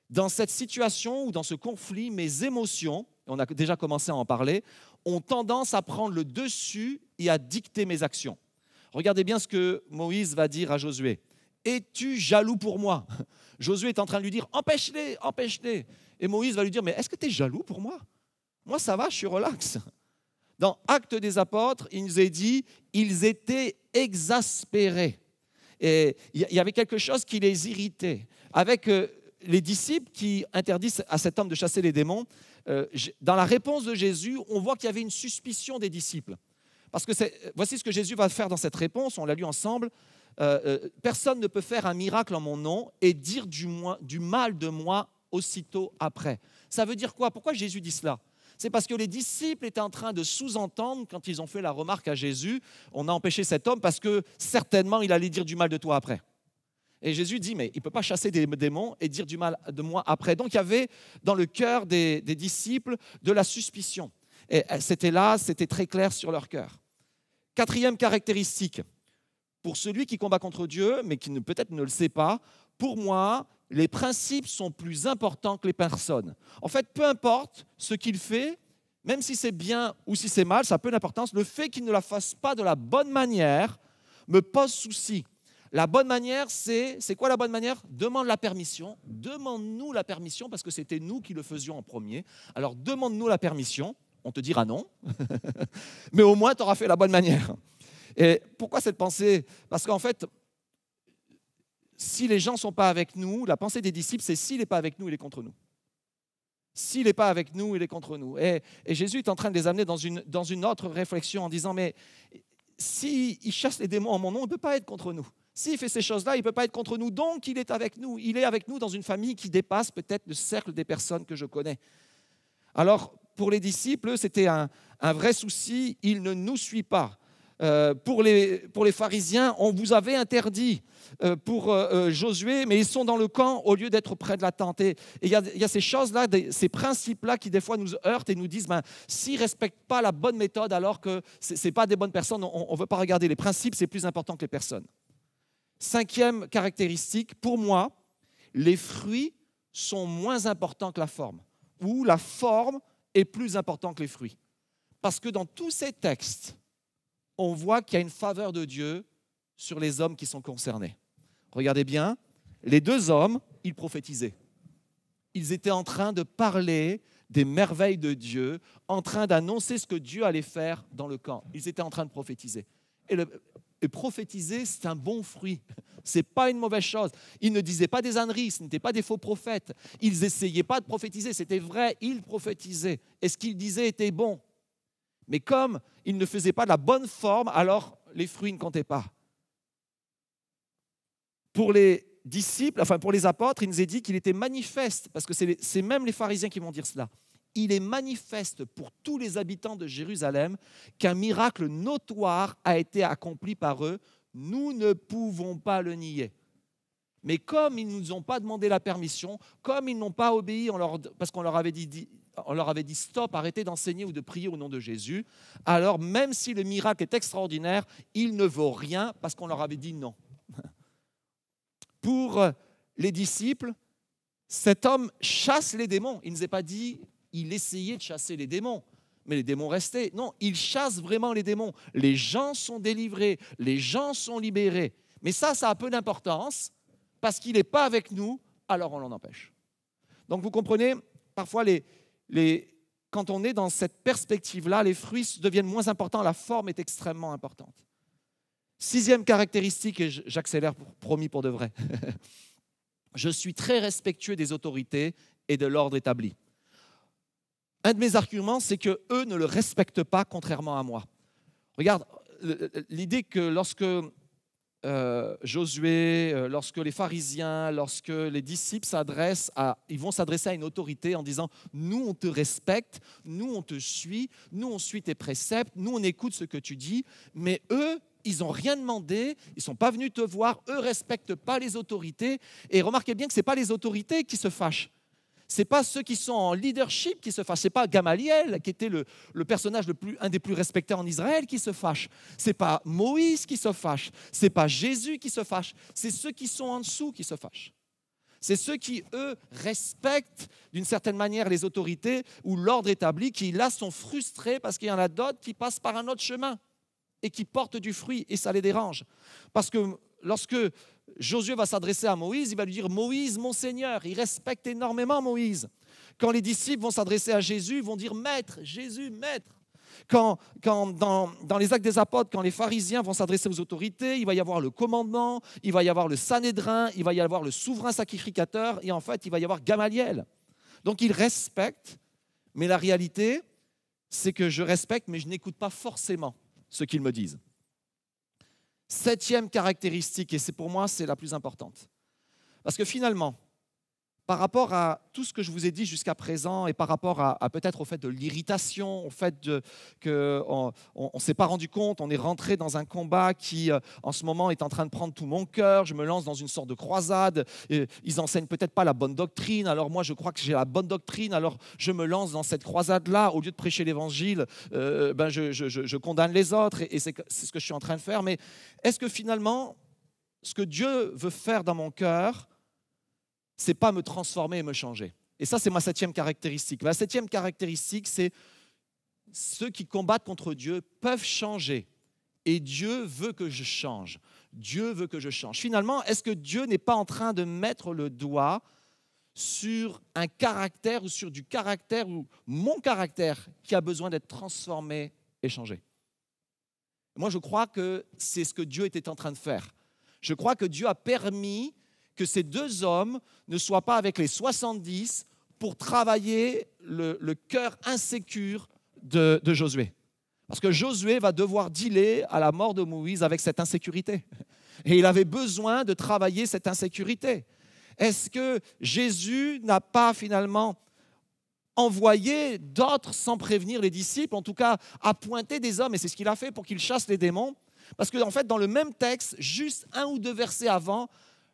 Dans cette situation ou dans ce conflit, mes émotions, on a déjà commencé à en parler, ont tendance à prendre le dessus et à dicter mes actions. Regardez bien ce que Moïse va dire à Josué. « Es-tu jaloux pour moi ?» Josué est en train de lui dire « Empêche-les, empêche-les » Et Moïse va lui dire « Mais est-ce que tu es jaloux pour moi? Moi, ça va, je suis relax. » Dans Actes des Apôtres, il nous est dit « Ils étaient exaspérés ». Et il y avait quelque chose qui les irritait. Avec les disciples qui interdisent à cet homme de chasser les démons, dans la réponse de Jésus, on voit qu'il y avait une suspicion des disciples. Parce que voici ce que Jésus va faire dans cette réponse, on l'a lu ensemble. Personne ne peut faire un miracle en mon nom et dire du mal de moi aussitôt après. Ça veut dire quoi? Pourquoi Jésus dit cela? C'est parce que les disciples étaient en train de sous-entendre quand ils ont fait la remarque à Jésus, on a empêché cet homme parce que certainement il allait dire du mal de toi après. Et Jésus dit, mais il ne peut pas chasser des démons et dire du mal de moi après. Donc il y avait dans le cœur des disciples de la suspicion. Et c'était là, c'était très clair sur leur cœur. Quatrième caractéristique, pour celui qui combat contre Dieu, mais qui peut-être ne le sait pas, pour moi, les principes sont plus importants que les personnes. En fait, peu importe ce qu'il fait, même si c'est bien ou si c'est mal, ça a peu d'importance. Le fait qu'il ne la fasse pas de la bonne manière me pose souci. La bonne manière, c'est quoi la bonne manière? Demande la permission. Demande-nous la permission parce que c'était nous qui le faisions en premier. Alors, demande-nous la permission. On te dira non, mais au moins, tu auras fait la bonne manière. Et pourquoi cette pensée? Parce qu'en fait, si les gens ne sont pas avec nous, la pensée des disciples, c'est s'il n'est pas avec nous, il est contre nous. S'il n'est pas avec nous, il est contre nous. Et Jésus est en train de les amener dans une autre réflexion en disant, mais s'il chasse les démons en mon nom, il ne peut pas être contre nous. S'il fait ces choses-là, il ne peut pas être contre nous. Donc, il est avec nous. Il est avec nous dans une famille qui dépasse peut-être le cercle des personnes que je connais. Alors, pour les disciples, c'était un vrai souci. Il ne nous suit pas. Pour les pharisiens, on vous avait interdit. Pour Josué, mais ils sont dans le camp au lieu d'être près de la tente. Et il y a ces choses-là, ces principes-là qui des fois nous heurtent et nous disent, s'ils ne respectent pas la bonne méthode alors que ce n'est pas des bonnes personnes, on ne veut pas regarder les principes, c'est plus important que les personnes. 5e caractéristique, pour moi, les fruits sont moins importants que la forme, ou la forme est plus importante que les fruits. Parce que dans tous ces textes, on voit qu'il y a une faveur de Dieu sur les hommes qui sont concernés. Regardez bien, les 2 hommes, ils prophétisaient. Ils étaient en train de parler des merveilles de Dieu, en train d'annoncer ce que Dieu allait faire dans le camp. Ils étaient en train de prophétiser. Et prophétiser, c'est un bon fruit. Ce n'est pas une mauvaise chose. Ils ne disaient pas des âneries, ce n'étaient pas des faux prophètes. Ils n'essayaient pas de prophétiser, c'était vrai, ils prophétisaient. Et ce qu'ils disaient était bon. Mais comme ils ne faisaient pas de la bonne forme, alors les fruits ne comptaient pas. Pour les disciples, enfin pour les apôtres, il nous est dit qu'il était manifeste, parce que c'est même les pharisiens qui vont dire cela. Il est manifeste pour tous les habitants de Jérusalem qu'un miracle notoire a été accompli par eux. Nous ne pouvons pas le nier. Mais comme ils ne nous ont pas demandé la permission, comme ils n'ont pas obéi parce qu'on leur avait dit stop, arrêtez d'enseigner ou de prier au nom de Jésus, alors même si le miracle est extraordinaire, il ne vaut rien parce qu'on leur avait dit non. Pour les disciples, cet homme chasse les démons. Il ne nous a pas dit il essayait de chasser les démons, mais les démons restaient. Non, il chasse vraiment les démons. Les gens sont délivrés, les gens sont libérés. Mais ça a peu d'importance parce qu'il n'est pas avec nous, alors on l'en empêche. Donc vous comprenez, parfois quand on est dans cette perspective-là, les fruits deviennent moins importants, la forme est extrêmement importante. 6e caractéristique, et j'accélère, promis pour de vrai. Je suis très respectueux des autorités et de l'ordre établi. Un de mes arguments, c'est qu'eux ne le respectent pas, contrairement à moi. Regarde, l'idée que lorsque Josué, lorsque les pharisiens, lorsque les disciples ils vont s'adresser à une autorité en disant « Nous, on te respecte, nous, on te suit, nous, on suit tes préceptes, nous, on écoute ce que tu dis, mais eux, ils n'ont rien demandé, ils ne sont pas venus te voir, eux ne respectent pas les autorités. » Et remarquez bien que ce n'est pas les autorités qui se fâchent. Ce n'est pas ceux qui sont en leadership qui se fâchent. Ce n'est pas Gamaliel, qui était le personnage un des plus respectés en Israël, qui se fâche. Ce n'est pas Moïse qui se fâche. Ce n'est pas Jésus qui se fâche. C'est ceux qui sont en dessous qui se fâchent. C'est ceux qui, eux, respectent d'une certaine manière les autorités ou l'ordre établi, qui là sont frustrés parce qu'il y en a d'autres qui passent par un autre chemin et qui portent du fruit, et ça les dérange. Parce que lorsque Josué va s'adresser à Moïse, il va lui dire « Moïse, mon Seigneur », il respecte énormément Moïse. Quand les disciples vont s'adresser à Jésus, ils vont dire « Maître, Jésus, Maître ». Quand dans les Actes des Apôtres, quand les pharisiens vont s'adresser aux autorités, il va y avoir le commandement, il va y avoir le Sanhédrin, il va y avoir le souverain sacrificateur, et en fait, il va y avoir Gamaliel. Donc, ils respectent, mais la réalité, c'est que je respecte, mais je n'écoute pas forcément ce qu'ils me disent. 7e caractéristique, et c'est pour moi, c'est la plus importante. Parce que finalement, par rapport à tout ce que je vous ai dit jusqu'à présent et par rapport à peut-être au fait de l'irritation, au fait qu'on ne s'est pas rendu compte, on est rentré dans un combat qui, en ce moment, est en train de prendre tout mon cœur, je me lance dans une sorte de croisade, et ils n'enseignent peut-être pas la bonne doctrine, alors moi je crois que j'ai la bonne doctrine, alors je me lance dans cette croisade-là, au lieu de prêcher l'évangile, je condamne les autres, et c'est ce que je suis en train de faire. Mais est-ce que finalement, ce que Dieu veut faire dans mon cœur, c'est pas me transformer et me changer? Et ça, c'est ma 7e caractéristique. Ma 7e caractéristique, c'est ceux qui combattent contre Dieu peuvent changer. Et Dieu veut que je change. Dieu veut que je change. Finalement, est-ce que Dieu n'est pas en train de mettre le doigt sur un caractère ou sur du caractère ou mon caractère qui a besoin d'être transformé et changé? Moi, je crois que c'est ce que Dieu était en train de faire. Je crois que Dieu a permis que ces 2 hommes ne soient pas avec les 70 pour travailler le cœur insécure de Josué. Parce que Josué va devoir dealer à la mort de Moïse avec cette insécurité. Et il avait besoin de travailler cette insécurité. Est-ce que Jésus n'a pas finalement envoyer d'autres sans prévenir les disciples, en tout cas appointer des hommes, et c'est ce qu'il a fait pour qu'il chasse les démons. Parce qu'en fait, dans le même texte, juste 1 ou 2 versets avant,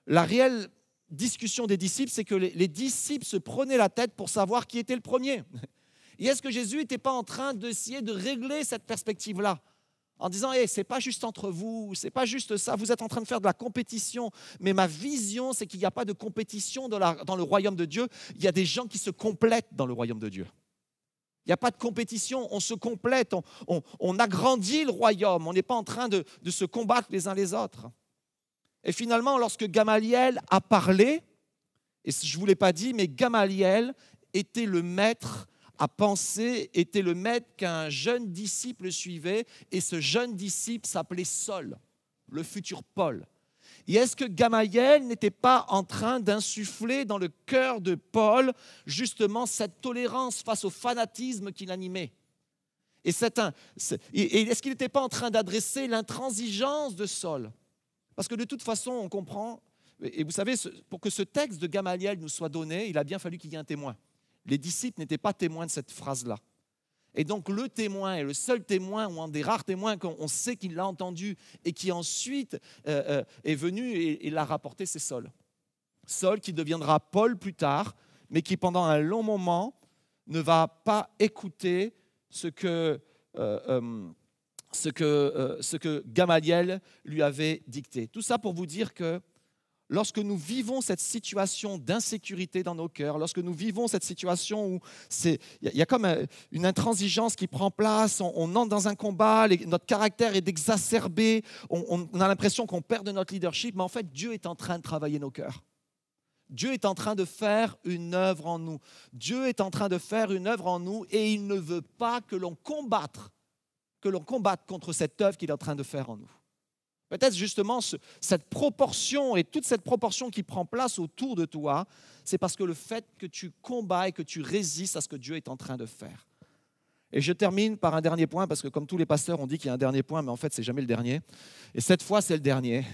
la réelle discussion des disciples, c'est que les disciples se prenaient la tête pour savoir qui était le premier. Et est-ce que Jésus n'était pas en train d'essayer de régler cette perspective-là en disant, hey, ce n'est pas juste entre vous, ce n'est pas juste ça, vous êtes en train de faire de la compétition, mais ma vision, c'est qu'il n'y a pas de compétition dans le royaume de Dieu, il y a des gens qui se complètent dans le royaume de Dieu. Il n'y a pas de compétition, on se complète, on agrandit le royaume, on n'est pas en train de se combattre les uns les autres. Et finalement, lorsque Gamaliel a parlé, et je ne vous l'ai pas dit, mais Gamaliel était le maître à penser, était le maître qu'un jeune disciple suivait, et ce jeune disciple s'appelait Saul, le futur Paul. Et est-ce que Gamaliel n'était pas en train d'insuffler dans le cœur de Paul justement cette tolérance face au fanatisme qui l'animait? Et est-ce qu'il n'était pas en train d'adresser l'intransigeance de Saul? Parce que de toute façon, on comprend, et vous savez, pour que ce texte de Gamaliel nous soit donné, il a bien fallu qu'il y ait un témoin. Les disciples n'étaient pas témoins de cette phrase-là. Et donc le témoin est le seul témoin, ou un des rares témoins qu'on sait qu'il l'a entendu et qui ensuite est venu et l'a rapporté, c'est Saul. Saul qui deviendra Paul plus tard, mais qui pendant un long moment ne va pas écouter ce que Gamaliel lui avait dicté. Tout ça pour vous dire que lorsque nous vivons cette situation d'insécurité dans nos cœurs, lorsque nous vivons cette situation où il y a comme une intransigeance qui prend place, on entre dans un combat, notre caractère est exacerbé, on a l'impression qu'on perd de notre leadership, mais en fait, Dieu est en train de travailler nos cœurs. Dieu est en train de faire une œuvre en nous. Dieu est en train de faire une œuvre en nous et il ne veut pas que l'on combatte contre cette œuvre qu'il est en train de faire en nous. Peut-être justement cette proportion et toute cette proportion qui prend place autour de toi, c'est parce que le fait que tu combats et que tu résistes à ce que Dieu est en train de faire. Et je termine par un dernier point, parce que comme tous les pasteurs, on dit qu'il y a un dernier point, mais en fait, ce n'est jamais le dernier. Et cette fois, c'est le dernier.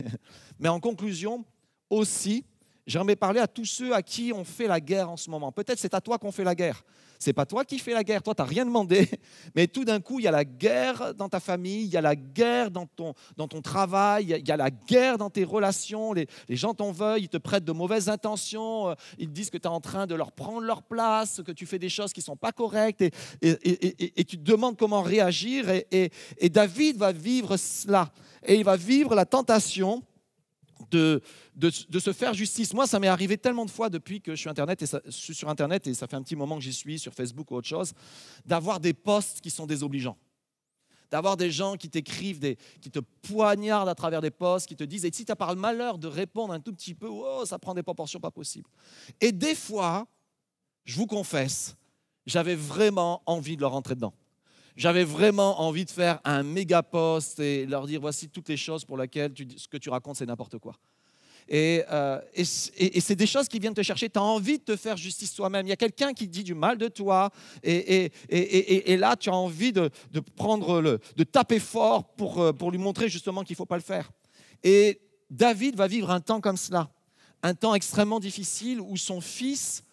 Mais en conclusion, aussi, j'aimerais parler à tous ceux à qui on fait la guerre en ce moment. Peut-être c'est à toi qu'on fait la guerre. Ce n'est pas toi qui fais la guerre, toi tu n'as rien demandé, mais tout d'un coup il y a la guerre dans ta famille, il y a la guerre dans ton travail, il y a la guerre dans tes relations, les gens t'en veulent, ils te prêtent de mauvaises intentions, ils te disent que tu es en train de leur prendre leur place, que tu fais des choses qui ne sont pas correctes et tu te demandes comment réagir et David va vivre cela et il va vivre la tentation de se faire justice. Moi, ça m'est arrivé tellement de fois depuis que je suis sur Internet et ça fait un petit moment que j'y suis, sur Facebook ou autre chose, d'avoir des posts qui sont désobligeants. D'avoir des gens qui t'écrivent, qui te poignardent à travers des posts, qui te disent, et si tu as par le malheur de répondre un tout petit peu, oh, ça prend des proportions pas possibles. Et des fois, je vous confesse, j'avais vraiment envie de leur rentrer dedans. J'avais vraiment envie de faire un méga post et leur dire voici toutes les choses pour lesquelles ce que tu racontes, c'est n'importe quoi. Et c'est des choses qui viennent te chercher. Tu as envie de te faire justice toi-même. Il y a quelqu'un qui dit du mal de toi et là, tu as envie de taper fort pour lui montrer justement qu'il ne faut pas le faire. Et David va vivre un temps comme cela, un temps extrêmement difficile où son fils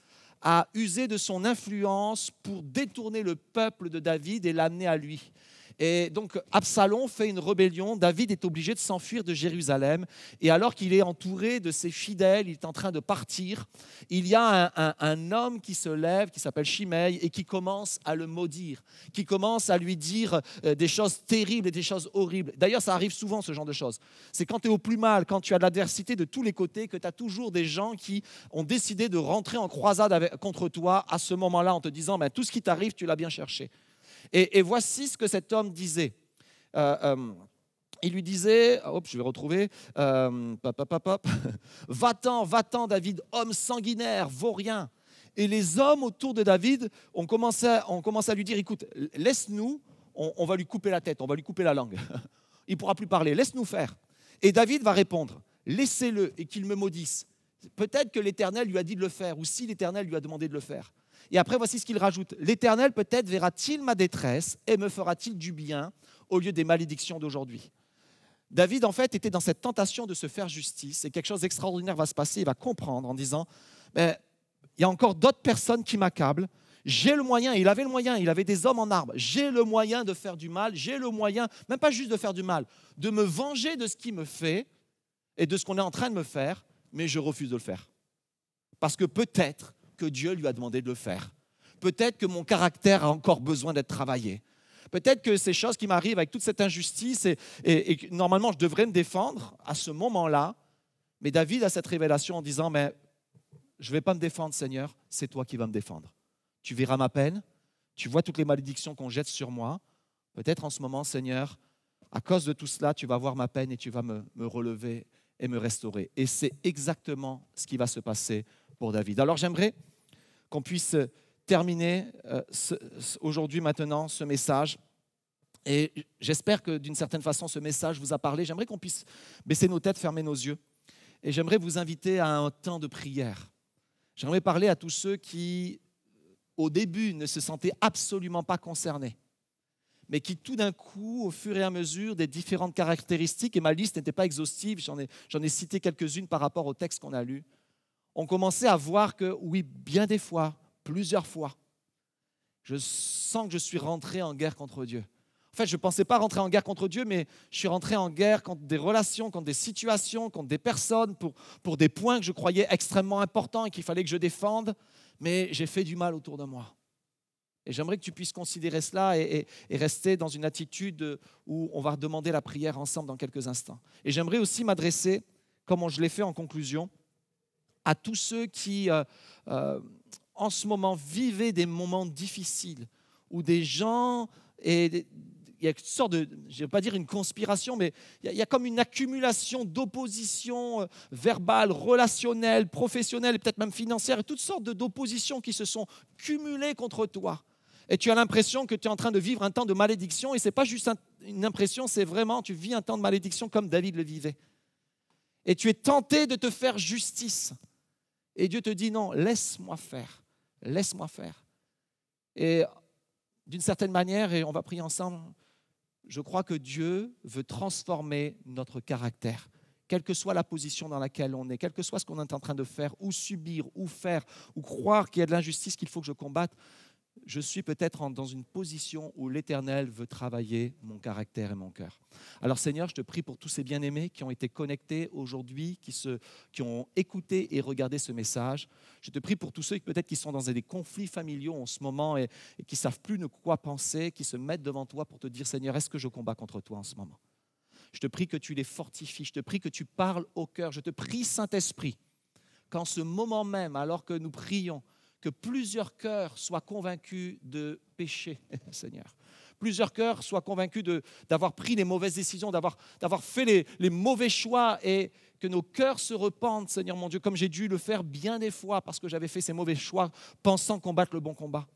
a usé de son influence pour détourner le peuple de David et l'amener à lui. Et donc Absalom fait une rébellion, David est obligé de s'enfuir de Jérusalem et alors qu'il est entouré de ses fidèles, il est en train de partir, il y a un homme qui se lève, qui s'appelle Shimei et qui commence à le maudire, qui commence à lui dire des choses terribles et des choses horribles. D'ailleurs, ça arrive souvent ce genre de choses. C'est quand tu es au plus mal, quand tu as de l'adversité de tous les côtés, que tu as toujours des gens qui ont décidé de rentrer en croisade contre toi à ce moment-là en te disant tout ce qui t'arrive, tu l'as bien cherché. Et voici ce que cet homme disait. Il lui disait, je vais retrouver, va-t'en, David, homme sanguinaire, vaurien. Et les hommes autour de David ont commencé à lui dire, écoute, laisse-nous, on va lui couper la tête, on va lui couper la langue. Il ne pourra plus parler, laisse-nous faire. Et David va répondre, laissez-le et qu'il me maudisse. Peut-être que l'Éternel lui a dit de le faire, ou si l'Éternel lui a demandé de le faire. Et après, voici ce qu'il rajoute. L'Éternel peut-être verra-t-il ma détresse et me fera-t-il du bien au lieu des malédictions d'aujourd'hui. David, en fait, était dans cette tentation de se faire justice et quelque chose d'extraordinaire va se passer. Il va comprendre en disant, il y a encore d'autres personnes qui m'accablent. J'ai le moyen, il avait le moyen, il avait des hommes en arbre. J'ai le moyen de faire du mal, j'ai le moyen, même pas juste de faire du mal, de me venger de ce qu'il me fait et de ce qu'on est en train de me faire, mais je refuse de le faire. Parce que peut-être que Dieu lui a demandé de le faire. Peut-être que mon caractère a encore besoin d'être travaillé. Peut-être que ces choses qui m'arrivent avec toute cette injustice et normalement je devrais me défendre à ce moment-là, mais David a cette révélation en disant, mais je ne vais pas me défendre, Seigneur, c'est toi qui vas me défendre. Tu verras ma peine, tu vois toutes les malédictions qu'on jette sur moi. Peut-être en ce moment, Seigneur, à cause de tout cela, tu vas voir ma peine et tu vas me relever et me restaurer. Et c'est exactement ce qui va se passer pour David. Alors j'aimerais qu'on puisse terminer aujourd'hui, maintenant, ce message. Et j'espère que d'une certaine façon, ce message vous a parlé. J'aimerais qu'on puisse baisser nos têtes, fermer nos yeux. Et j'aimerais vous inviter à un temps de prière. J'aimerais parler à tous ceux qui, au début, ne se sentaient absolument pas concernés, mais qui tout d'un coup, au fur et à mesure des différentes caractéristiques, et ma liste n'était pas exhaustive, j'en ai cité quelques-unes par rapport au texte qu'on a lu, ont commencé à voir que, oui, bien des fois, plusieurs fois, je sens que je suis rentré en guerre contre Dieu. En fait, je ne pensais pas rentrer en guerre contre Dieu, mais je suis rentré en guerre contre des relations, contre des situations, contre des personnes, pour des points que je croyais extrêmement importants et qu'il fallait que je défende, mais j'ai fait du mal autour de moi. Et j'aimerais que tu puisses considérer cela et rester dans une attitude où on va demander la prière ensemble dans quelques instants. Et j'aimerais aussi m'adresser, comme je l'ai fait en conclusion, à tous ceux qui, en ce moment, vivaient des moments difficiles, où des gens... il y a une sorte de, je ne vais pas dire une conspiration, mais il y a comme une accumulation d'oppositions verbales, relationnelles, professionnelles, et peut-être même financières, et toutes sortes d'oppositions qui se sont cumulées contre toi. Et tu as l'impression que tu es en train de vivre un temps de malédiction, et ce n'est pas juste une impression, c'est vraiment, tu vis un temps de malédiction comme David le vivait. Et tu es tenté de te faire justice. Et Dieu te dit non, laisse-moi faire, laisse-moi faire. Et d'une certaine manière, et on va prier ensemble, je crois que Dieu veut transformer notre caractère, quelle que soit la position dans laquelle on est, quel que soit ce qu'on est en train de faire, ou subir, ou faire, ou croire qu'il y a de l'injustice qu'il faut que je combatte. Je suis peut-être dans une position où l'Éternel veut travailler mon caractère et mon cœur. Alors Seigneur, je te prie pour tous ces bien-aimés qui ont été connectés aujourd'hui, qui ont écouté et regardé ce message. Je te prie pour tous ceux peut-être qui sont dans des conflits familiaux en ce moment et qui ne savent plus de quoi penser, qui se mettent devant toi pour te dire, Seigneur, est-ce que je combats contre toi en ce moment? Je te prie que tu les fortifies, je te prie que tu parles au cœur. Je te prie, Saint-Esprit, qu'en ce moment même, alors que nous prions, que plusieurs cœurs soient convaincus de péché, Seigneur. Plusieurs cœurs soient convaincus d'avoir pris les mauvaises décisions, d'avoir fait les mauvais choix et que nos cœurs se repentent, Seigneur mon Dieu, comme j'ai dû le faire bien des fois parce que j'avais fait ces mauvais choix pensant combattre le bon combat.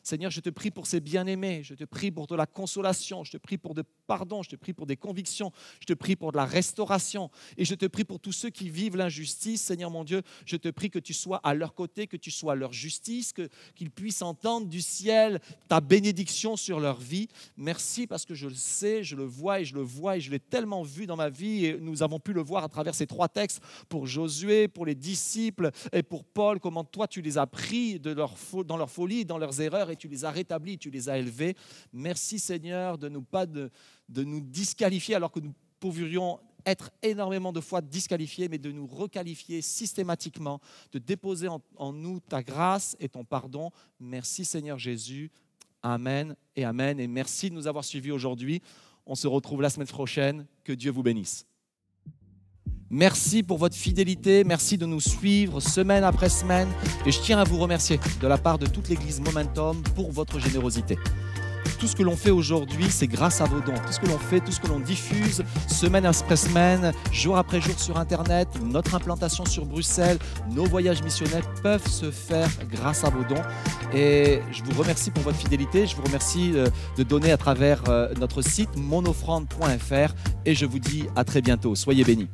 Seigneur, je te prie pour ces bien-aimés, je te prie pour de la consolation, je te prie pour de pardon, je te prie pour des convictions, je te prie pour de la restauration et je te prie pour tous ceux qui vivent l'injustice. Seigneur mon Dieu, je te prie que tu sois à leur côté, que tu sois à leur justice, qu'ils puissent entendre du ciel ta bénédiction sur leur vie. Merci parce que je le sais, je le vois et je l'ai tellement vu dans ma vie et nous avons pu le voir à travers ces 3 textes pour Josué, pour les disciples et pour Paul, comment toi tu les as pris dans leur folie, dans leurs erreurs et tu les as rétablis, tu les as élevés. Merci Seigneur de nous disqualifier alors que nous pourrions être énormément de fois disqualifiés, mais de nous requalifier systématiquement, de déposer en nous ta grâce et ton pardon. Merci Seigneur Jésus. Amen et amen. Et merci de nous avoir suivis aujourd'hui. On se retrouve la semaine prochaine. Que Dieu vous bénisse. Merci pour votre fidélité, merci de nous suivre semaine après semaine et je tiens à vous remercier de la part de toute l'Église Momentum pour votre générosité. Tout ce que l'on fait aujourd'hui, c'est grâce à vos dons. Tout ce que l'on fait, tout ce que l'on diffuse, semaine après semaine, jour après jour sur Internet, notre implantation sur Bruxelles, nos voyages missionnaires peuvent se faire grâce à vos dons. Et je vous remercie pour votre fidélité. Je vous remercie de donner à travers notre site monofrande.fr et je vous dis à très bientôt. Soyez bénis.